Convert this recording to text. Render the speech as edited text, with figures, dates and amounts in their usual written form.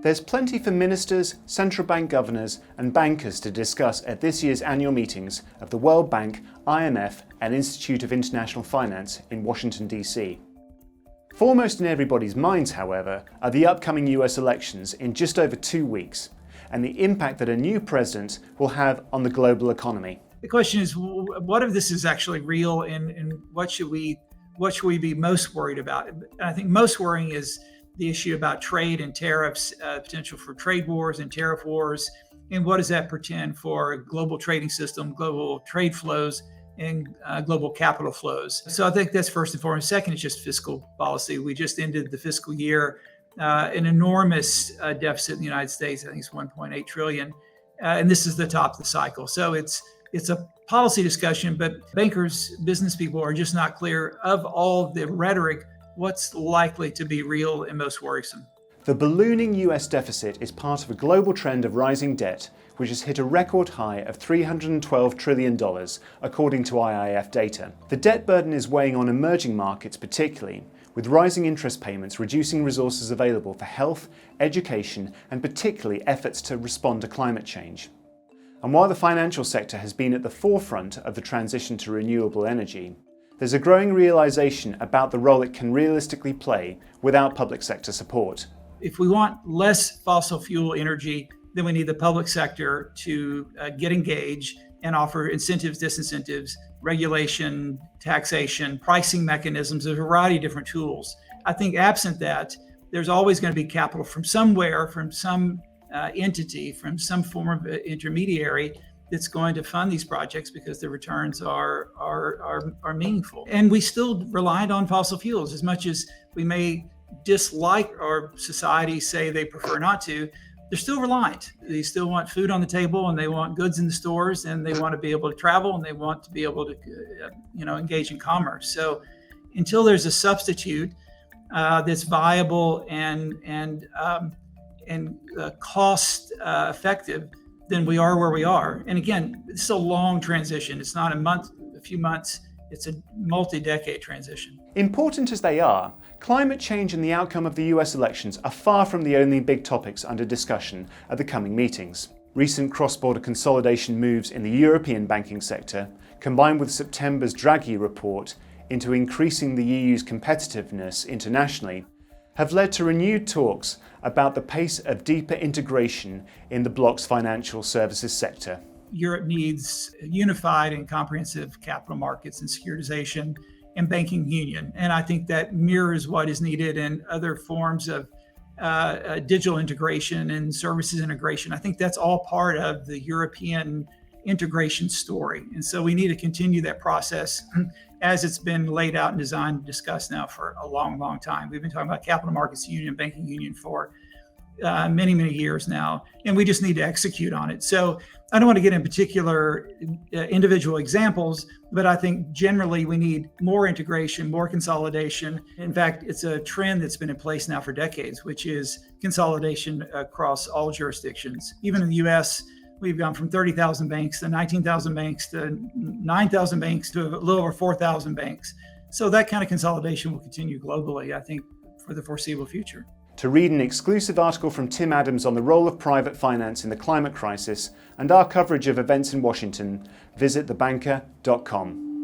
There's plenty for ministers, central bank governors and bankers to discuss at this year's annual meetings of the World Bank, IMF and Institute of International Finance in Washington, D.C. Foremost in everybody's minds, however, are the upcoming US elections in just over 2 weeks and the impact that a new president will have on the global economy. The question is, what if this is actually real, and what should we be most worried about? And I think most worrying is the issue about trade and tariffs, potential for trade wars and tariff wars, and what does that portend for a global trading system, global trade flows, and global capital flows. So I think that's first and foremost. Second is just fiscal policy. We just ended the fiscal year, an enormous deficit in the United States. I think it's 1.8 trillion, and this is the top of the cycle. So it's a policy discussion, but bankers, business people are just not clear of all the rhetoric, what's likely to be real and most worrisome. The ballooning US deficit is part of a global trend of rising debt, which has hit a record high of $312 trillion, according to IIF data. The debt burden is weighing on emerging markets particularly, with rising interest payments reducing resources available for health, education, and particularly efforts to respond to climate change. And while the financial sector has been at the forefront of the transition to renewable energy, there's a growing realization about the role it can realistically play without public sector support. If we want less fossil fuel energy, then we need the public sector to get engaged and offer incentives, disincentives, regulation, taxation, pricing mechanisms, a variety of different tools. I think absent that, there's always going to be capital from somewhere, from some entity, from some form of intermediary that's going to fund these projects because the returns are meaningful. And we still relied on fossil fuels. As much as we may dislike, or society say they prefer not to, they're still reliant. They still want food on the table, and they want goods in the stores, and they want to be able to travel, and they want to be able to engage in commerce. So until there's a substitute that's viable and cost effective, then we are where we are. And again, it's a long transition. It's not a month, a few months. It's a multi-decade transition. Important as they are, climate change and the outcome of the US elections are far from the only big topics under discussion at the coming meetings. Recent cross-border consolidation moves in the European banking sector, combined with September's Draghi report into increasing the EU's competitiveness internationally, have led to renewed talks about the pace of deeper integration in the bloc's financial services sector. Europe needs unified and comprehensive capital markets and securitization and banking union. And I think that mirrors what is needed in other forms of digital integration and services integration. I think that's all part of the European integration story. And so we need to continue that process as it's been laid out and designed and discussed now for a long, long time. We've been talking about capital markets union, banking union for many, many years now, and we just need to execute on it. So I don't want to get in particular individual examples, but I think generally we need more integration, more consolidation. In fact, it's a trend that's been in place now for decades, which is consolidation across all jurisdictions. Even in the US, we've gone from 30,000 banks to 19,000 banks to 9,000 banks to a little over 4,000 banks. So that kind of consolidation will continue globally, I think, for the foreseeable future. To read an exclusive article from Tim Adams on the role of private finance in the climate crisis and our coverage of events in Washington, visit thebanker.com.